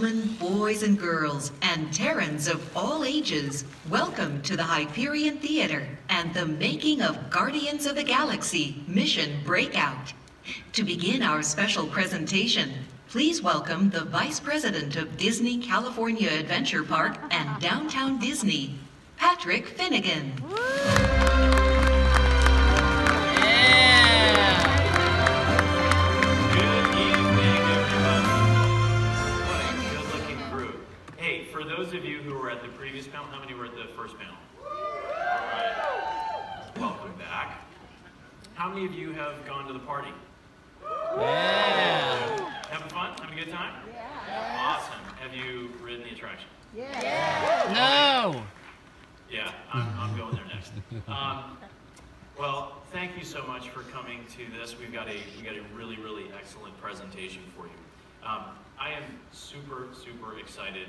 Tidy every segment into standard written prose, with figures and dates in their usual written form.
gentlemen, boys and girls, and Terrans of all ages, welcome to the Hyperion Theater and the making of Guardians of the Galaxy Mission Breakout. To begin our special presentation, please welcome the Vice President of Disney California Adventure Park and Downtown Disney, Patrick Finnegan. For those of you who were at the previous panel, how many were at the first panel? All right. Welcome back. How many of you have gone to the party? Yeah. Having fun? Having a good time? Yeah. Awesome. Have you ridden the attraction? Yeah. No. Yeah, I'm going there next. Well, thank you so much for coming to this. We got a really excellent presentation for you. I am super excited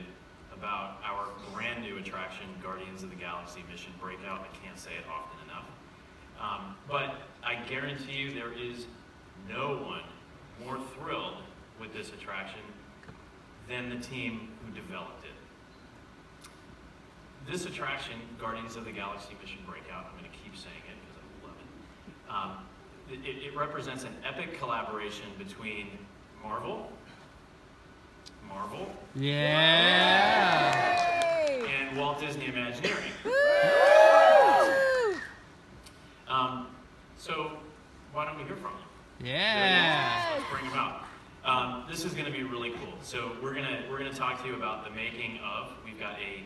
about our brand new attraction, Guardians of the Galaxy Mission Breakout. I can't say it often enough. But I guarantee you there is no one more thrilled with this attraction than the team who developed it. This attraction, Guardians of the Galaxy Mission Breakout, I'm going to keep saying it because I love it. It represents an epic collaboration between Marvel, Yeah. and Walt Disney Imagineering. So why don't we hear from them? Yeah. Let's bring them out. This is going to be really cool. So we're gonna talk to you about the making of. We've got a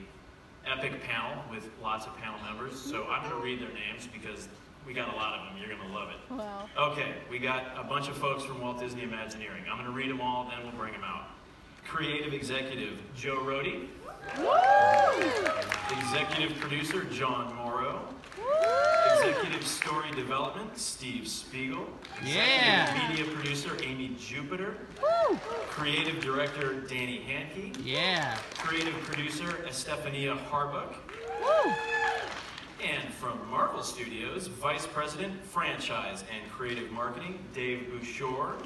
epic panel with lots of panel members. So I'm going to read their names because we got a lot of them. You're going to love it. Wow. Okay, we got a bunch of folks from Walt Disney Imagineering. I'm going to read them all, then we'll bring them out. Creative Executive Joe Rohde. Executive Producer John Morrow. Executive Story Development Steve Spiegel. Yeah. Executive Media Producer Amy Jupiter. Creative Director Danny Hankey. Yeah. Creative Producer Estefania Harbuck. And from Marvel Studios, Vice President, Franchise and Creative Marketing, Dave Bouchard.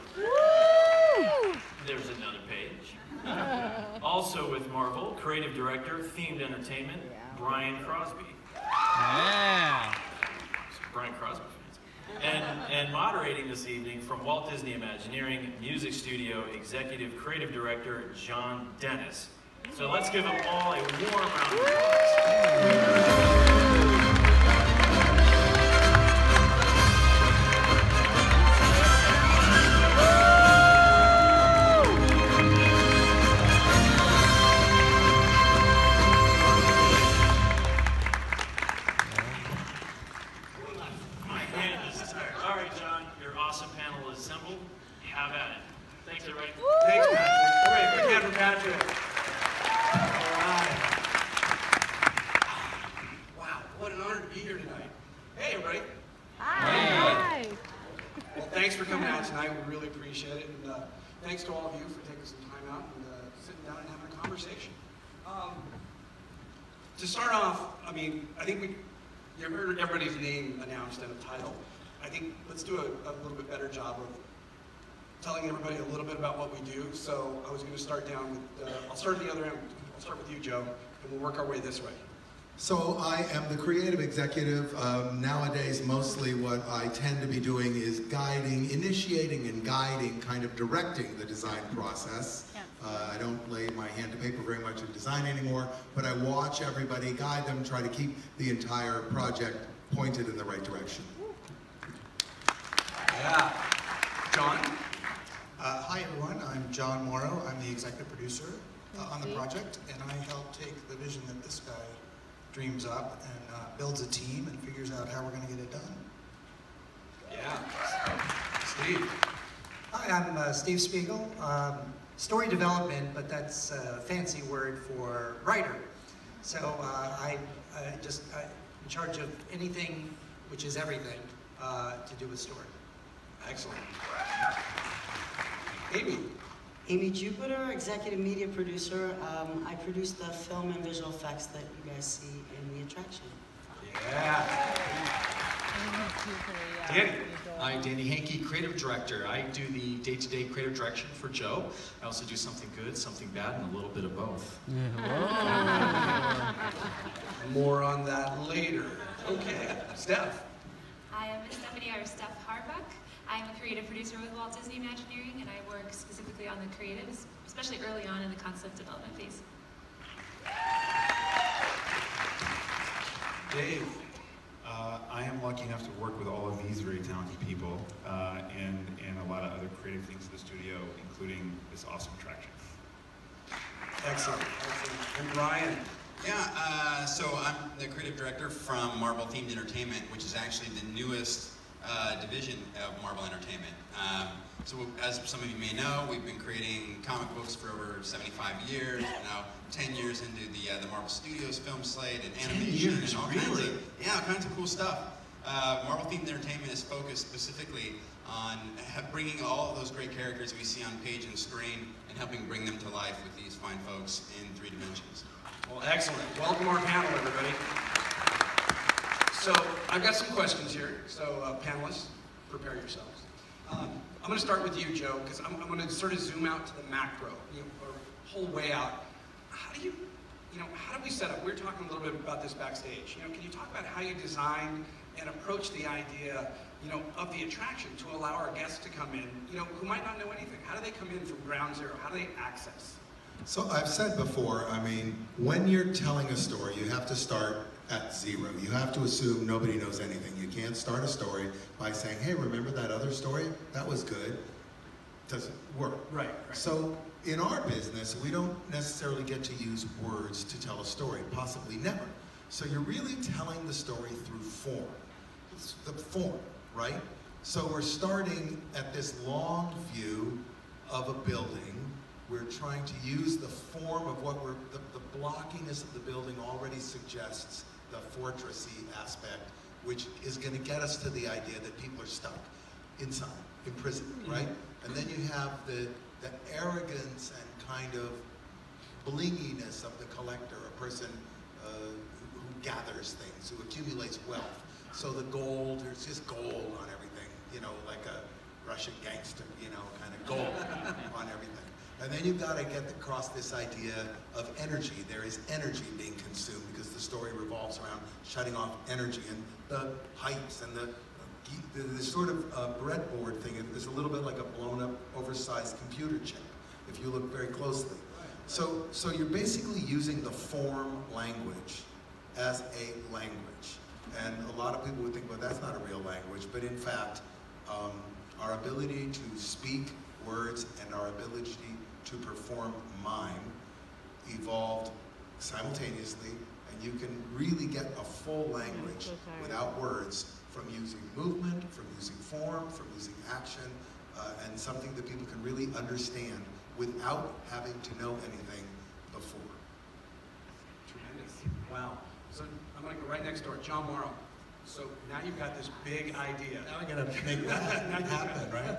There's another page. Also with Marvel, Creative Director, Themed Entertainment, Brian Crosby. Yeah. Brian Crosby fans. And moderating this evening from Walt Disney Imagineering, Music Studio, Executive Creative Director, John Dennis. So let's give them all a warm round of applause. Have at it. Thanks, everybody. Thanks, Patrick. All right, quick hand for Patrick. All right. Wow, what an honor to be here tonight. Hey, everybody. Hi. Well, thanks for coming out tonight. We really appreciate it. And thanks to all of you for taking some time out and sitting down and having a conversation. To start off, I mean, I think you heard everybody's name announced in a title. I think let's do a little bit better job of telling everybody a little bit about what we do. So I was going to start down with, I'll start at the other end. I'll start with you, Joe, and we'll work our way this way. So I am the creative executive. Nowadays, mostly what I tend to be doing is guiding, initiating and guiding, kind of directing the design process. Yeah. I don't lay my hand to paper very much in design anymore, but I watch everybody, guide them, try to keep the entire project pointed in the right direction. Yeah. John? Hi everyone, I'm John Morrow. I'm the executive producer on the project, and I help take the vision that this guy dreams up and builds a team and figures out how we're going to get it done. Yeah. Steve? Hi, I'm Steve Spiegel. Story development, but that's a fancy word for writer. So I'm in charge of anything, which is everything, to do with story. Excellent. Amy? Amy Jupiter, executive media producer. I produce the film and visual effects that you guys see in the attraction. Yeah. Danny. Hi, Danny Hankey, Creative Director. I do the day-to-day creative direction for Joe. I also do something good, something bad, and a little bit of both. More on that later. Okay, Steph. I am Stephanie or Steph Harbuck. I'm a creative producer with Walt Disney Imagineering, and I work specifically on the creatives, especially early on in the concept development phase. Dave. I am lucky enough to work with all of these very talented people and a lot of other creative things in the studio, including this awesome attraction. Excellent, excellent. And Ryan. Yeah, so I'm the creative director from Marvel Themed Entertainment, which is actually the newest division of Marvel Entertainment. So as some of you may know, we've been creating comic books for over 75 years. We're now 10 years into the Marvel Studios film slate and animation and all kinds of cool stuff. Marvel Themed Entertainment is focused specifically on bringing all of those great characters we see on page and screen and helping bring them to life with these fine folks in 3 dimensions. Well, excellent. Welcome our panel, everybody. So I've got some questions here. So panelists, prepare yourselves. I'm going to start with you, Joe, because I'm going to sort of zoom out to the macro, or whole way out. How do we set up? We were talking a little bit about this backstage. Can you talk about how you designed and approach the idea, of the attraction to allow our guests to come in, who might not know anything? How do they come in from ground zero? How do they access? So I've said before, when you're telling a story, you have to start at zero. You have to assume nobody knows anything. You can't start a story by saying, hey, remember that other story? That was good. Doesn't work. Right. So in our business, we don't necessarily get to use words to tell a story, possibly never. So you're really telling the story through form. It's the form, right? So we're starting at this long view of a building. We're trying to use the form of what the blockiness of the building already suggests the fortressy aspect, which is going to get us to the idea that people are stuck inside, imprisoned, right? And then you have the arrogance and kind of blinginess of the collector, a person who gathers things, who accumulates wealth. So the gold, there's just gold on everything, like a Russian gangster, kind of gold on everything. And then you've got to get across this idea of energy. There is energy being consumed because the story revolves around shutting off energy, and the heights and the sort of breadboard thing is a little bit like a blown up, oversized computer chip, if you look very closely. So you're basically using the form language as a language. And a lot of people would think, well, that's not a real language, but in fact, our ability to speak words and our ability to perform mime evolved simultaneously, and you can really get a full language without words from using movement, from using form, from using action, and something that people can really understand without having to know anything before. Tremendous. Wow. So I'm going to go right next door. John Morrow. So now you've got this big idea. Now we got to make that happen, right?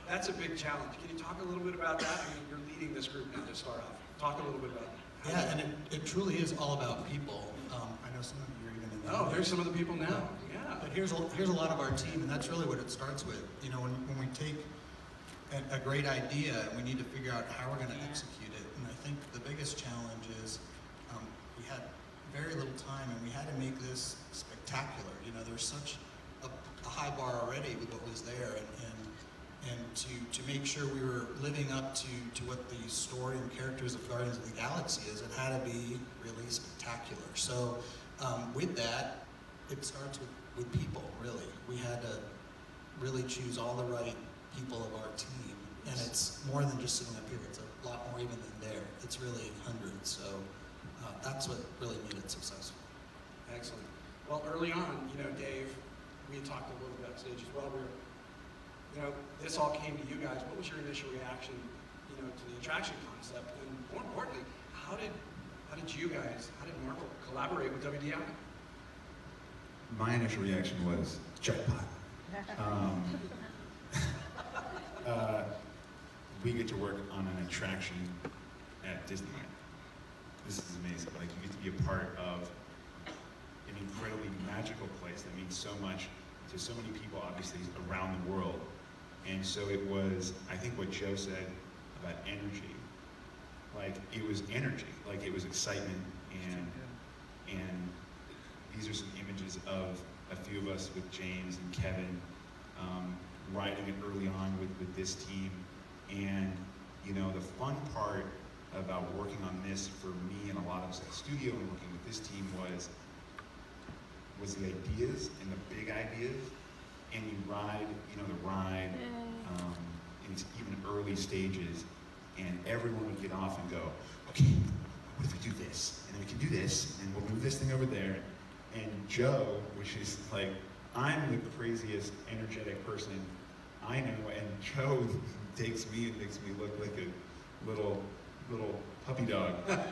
That's a big challenge. Can you talk a little bit about that? You're leading this group now to start off. Talk a little bit about that. Yeah, and it truly is all about people. I know some of you are even in the audience. There's some of the people now. Yeah. But here's a lot of our team, and that's really what it starts with. When we take a great idea, we need to figure out how we're going to execute it. And I think the biggest challenge is we had very little time, and we had to make this spectacular. There's such a high bar already with what was there, and to make sure we were living up to what the story and characters of Guardians of the Galaxy is, it had to be really spectacular. So with that, it starts with people, really. We had to really choose all the right people of our team, and it's more than just sitting up here. It's a lot more even than there. It's really hundreds, so that's what really made it successful. Excellent. Well, early on, Dave, we talked a little backstage as well. This all came to you guys. What was your initial reaction, to the attraction concept? And more importantly, how did Marvel collaborate with WDI? My initial reaction was jackpot. We get to work on an attraction at Disneyland. This is amazing. Like, you get to be a part of an incredibly magical place that means so much to so many people, obviously, around the world. And so it was, I think what Joe said about energy, like it was energy, like it was excitement, and these are some images of a few of us with James and Kevin riding it early on with this team. And you know, the fun part about working on this for me and a lot of us at the studio and working with this team was the ideas and the big ideas. And you ride, you know, the ride in its even early stages, and everyone would get off and go, okay, what if we do this? And then we can do this, and we'll move this thing over there. And Joe, which is like, I'm the craziest energetic person I know, and Joe takes me and makes me look like a little puppy dog. But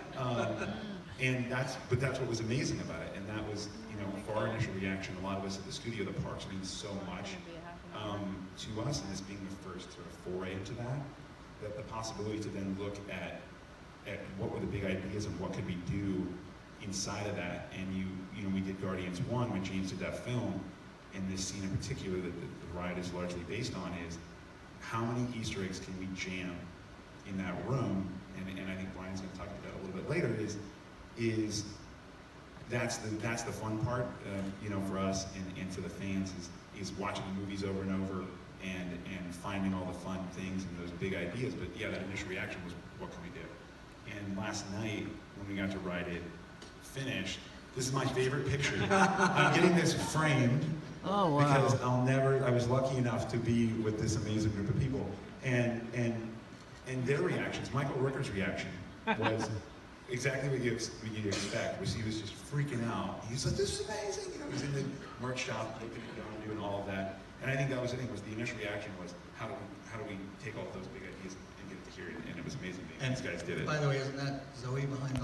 that's what was amazing about it, and that was, you know, for our initial reaction, a lot of us at the studio, the parks mean so much to us, and this being the first sort of foray into that the possibility to then look at what were the big ideas and what could we do inside of that. And you know, we did Guardians 1 when James did that film, and this scene in particular that the ride is largely based on is how many Easter eggs can we jam in that room, and I think Brian's going to talk about that a little bit later, is that's the fun part, you know, for us and for the fans is watching the movies over and over and finding all the fun things and those big ideas. But yeah, that initial reaction was, what can we do? And last night when we got to ride it finished, this is my favorite picture. I'm getting this framed because I was lucky enough to be with this amazing group of people, and their reactions, Michael Ricker's reaction was exactly what you expect, which he was just freaking out. He was like, this is amazing, you know, he's in the merch shop, looking at it, doing all of that. And I think that was the thing, was the initial reaction was, how do we take all of those big ideas and get it to here, and it was amazing. And these guys did it. By the way, isn't that Zoe behind the